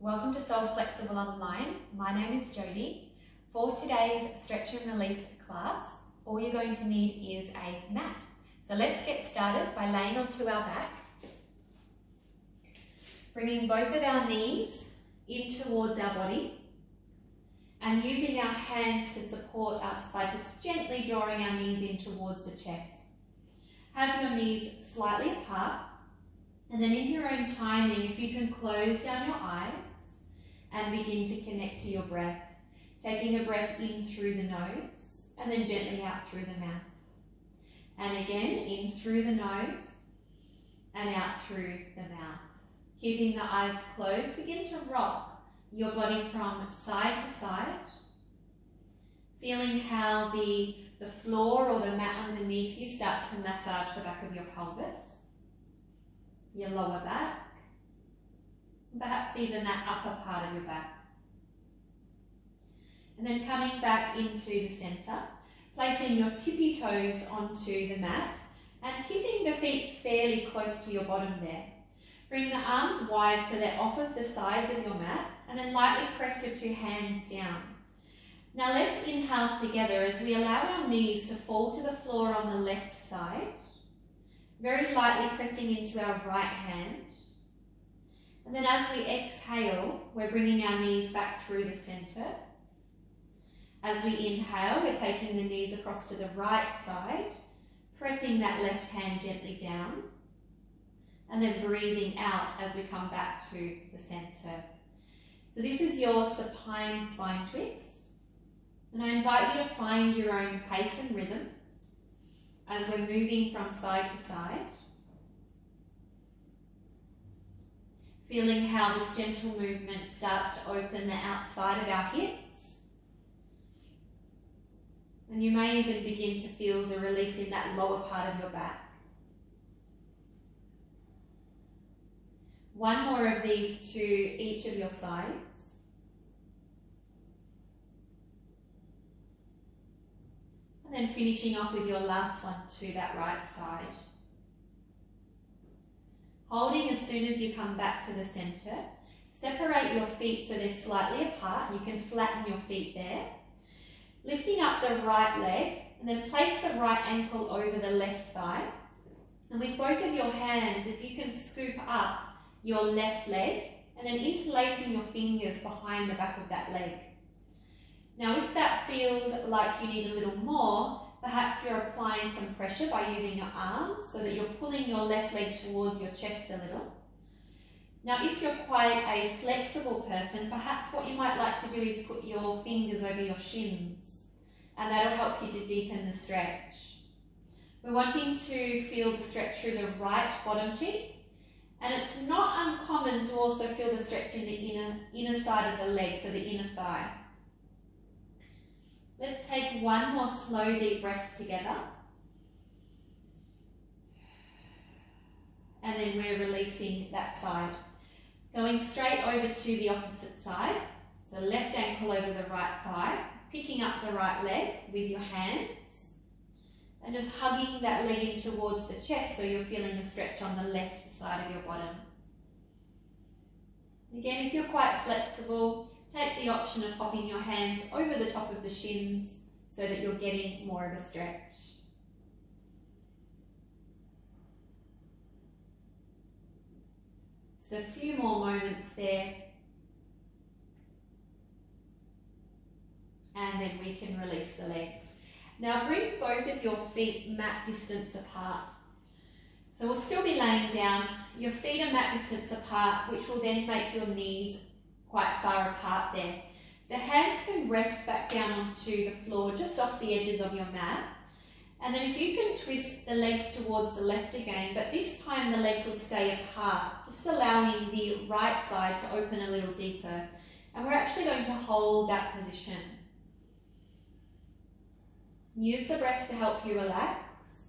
Welcome to Soul Flexible Online. My name is Jodie. For today's stretch and release class, all you're going to need is a mat. So let's get started by laying onto our back, bringing both of our knees in towards our body and using our hands to support us by just gently drawing our knees in towards the chest. Have your knees slightly apart, and then in your own timing, if you can close down your eyes and begin to connect to your breath, taking a breath in through the nose and then gently out through the mouth. And again, in through the nose and out through the mouth. Keeping the eyes closed, begin to rock your body from side to side, feeling how the floor or the mat underneath you starts to massage the back of your pelvis, your lower back, perhaps even that upper part of your back. And then coming back into the center, placing your tippy toes onto the mat and keeping the feet fairly close to your bottom there. Bring the arms wide so they're off of the sides of your mat, and then lightly press your two hands down. Now let's inhale together as we allow our knees to fall to the floor on the left side, very lightly pressing into our right hand. And then as we exhale, we're bringing our knees back through the center. As we inhale, we're taking the knees across to the right side, pressing that left hand gently down, and then breathing out as we come back to the center. So this is your supine spine twist. And I invite you to find your own pace and rhythm as we're moving from side to side. Feeling how this gentle movement starts to open the outside of our hips. And you may even begin to feel the release in that lower part of your back. One more of these to each of your sides. And then finishing off with your last one to that right side. Holding as soon as you come back to the center. Separate your feet so they're slightly apart. You can flatten your feet there. Lifting up the right leg and then place the right ankle over the left thigh. And with both of your hands, if you can scoop up your left leg and then interlacing your fingers behind the back of that leg. Now if that feels like you need a little more, perhaps you're applying some pressure by using your arms so that you're pulling your left leg towards your chest a little. Now if you're quite a flexible person, perhaps what you might like to do is put your fingers over your shins, and that'll help you to deepen the stretch. We're wanting to feel the stretch through the right bottom cheek, and it's not uncommon to also feel the stretch in the inner side of the leg, so the inner thigh. Let's take one more slow, deep breath together. And then we're releasing that side. Going straight over to the opposite side. So left ankle over the right thigh, picking up the right leg with your hands. And just hugging that leg in towards the chest so you're feeling the stretch on the left side of your bottom. Again, if you're quite flexible, take the option of popping your hands over the top of the shins so that you're getting more of a stretch. So a few more moments there. And then we can release the legs. Now bring both of your feet mat distance apart. So we'll still be laying down. Your feet are mat distance apart, which will then make your knees quite far apart there. The hands can rest back down onto the floor just off the edges of your mat. And then if you can twist the legs towards the left again, but this time the legs will stay apart, just allowing the right side to open a little deeper. And we're actually going to hold that position. Use the breath to help you relax.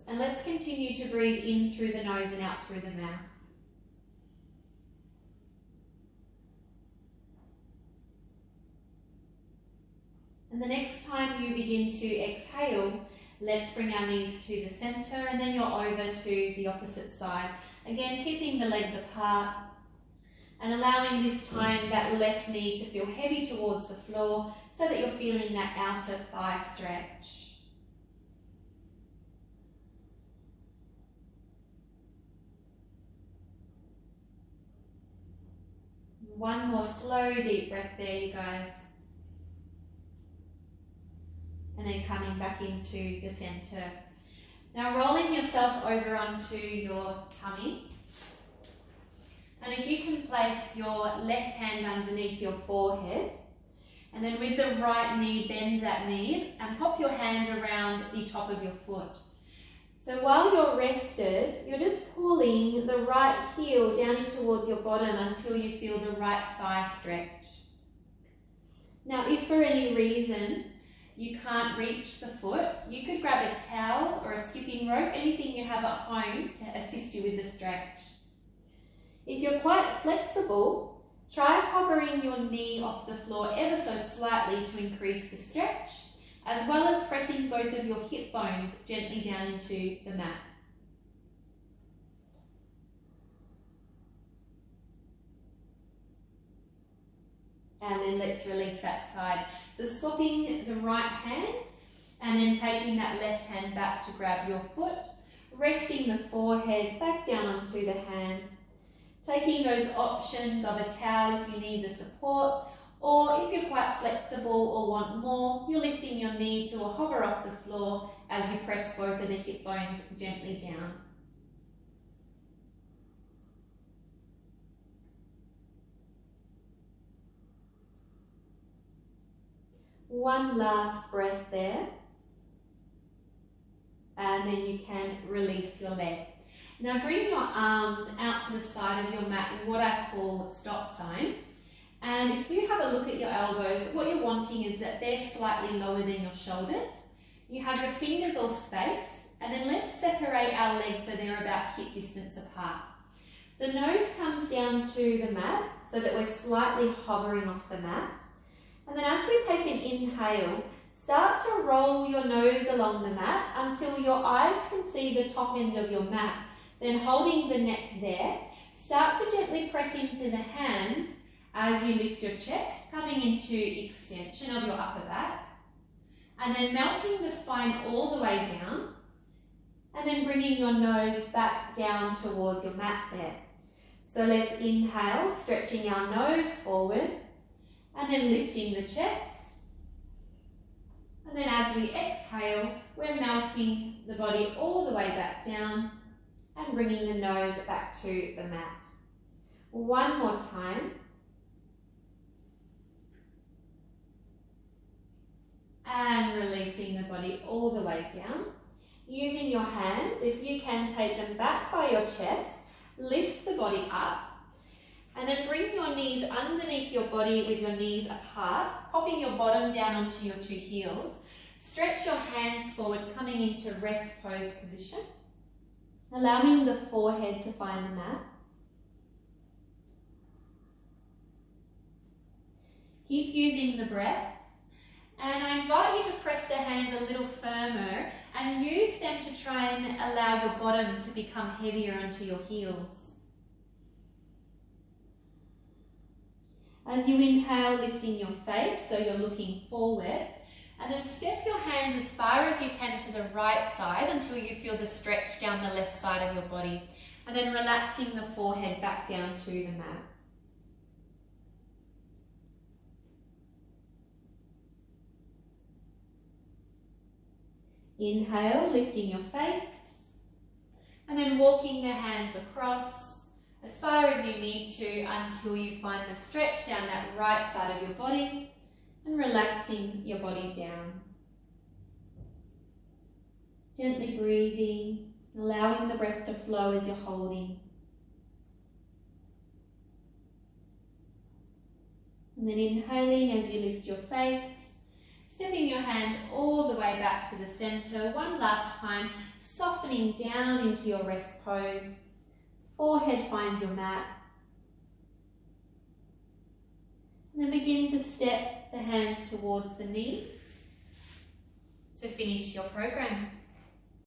And let's continue to breathe in through the nose and out through the mouth. And the next time you begin to exhale, let's bring our knees to the center and then you're over to the opposite side. Again, keeping the legs apart and allowing this time that left knee to feel heavy towards the floor so that you're feeling that outer thigh stretch. One more slow deep breath there, you guys. And then coming back into the center. Now rolling yourself over onto your tummy. And if you can place your left hand underneath your forehead, and then with the right knee, bend that knee and pop your hand around the top of your foot. So while you're rested, you're just pulling the right heel down in towards your bottom until you feel the right thigh stretch. Now, if for any reason you can't reach the foot, you could grab a towel or a skipping rope, anything you have at home to assist you with the stretch. If you're quite flexible, try hovering your knee off the floor ever so slightly to increase the stretch, as well as pressing both of your hip bones gently down into the mat. And then let's release that side. So swapping the right hand and then taking that left hand back to grab your foot, resting the forehead back down onto the hand. Taking those options of a towel if you need the support, or if you're quite flexible or want more, you're lifting your knee to a hover off the floor as you press both of the hip bones gently down. One last breath there, and then you can release your leg. Now bring your arms out to the side of your mat in what I call stop sign. And if you have a look at your elbows, what you're wanting is that they're slightly lower than your shoulders. You have your fingers all spaced, and then let's separate our legs so they're about hip distance apart. The nose comes down to the mat so that we're slightly hovering off the mat. And then as we take an inhale, start to roll your nose along the mat until your eyes can see the top end of your mat. Then holding the neck there, start to gently press into the hands as you lift your chest, coming into extension of your upper back. And then melting the spine all the way down. And then bringing your nose back down towards your mat there. So let's inhale, stretching our nose forward. And then lifting the chest. And then as we exhale, we're melting the body all the way back down and bringing the nose back to the mat. One more time. And releasing the body all the way down. Using your hands, if you can, take them back by your chest, lift the body up, and then bring your knees underneath your body with your knees apart, popping your bottom down onto your two heels. Stretch your hands forward, coming into rest pose position, allowing the forehead to find the mat. Keep using the breath. And I invite you to press the hands a little firmer and use them to try and allow your bottom to become heavier onto your heels. As you inhale, lifting your face so you're looking forward, and then step your hands as far as you can to the right side until you feel the stretch down the left side of your body, and then relaxing the forehead back down to the mat. Inhale, lifting your face, and then walking the hands across as far as you need to until you find the stretch down that right side of your body and relaxing your body down. Gently breathing, allowing the breath to flow as you're holding. And then inhaling as you lift your face, stepping your hands all the way back to the center. One last time, softening down into your rest pose. Forehead finds your mat. And then begin to step the hands towards the knees to finish your program.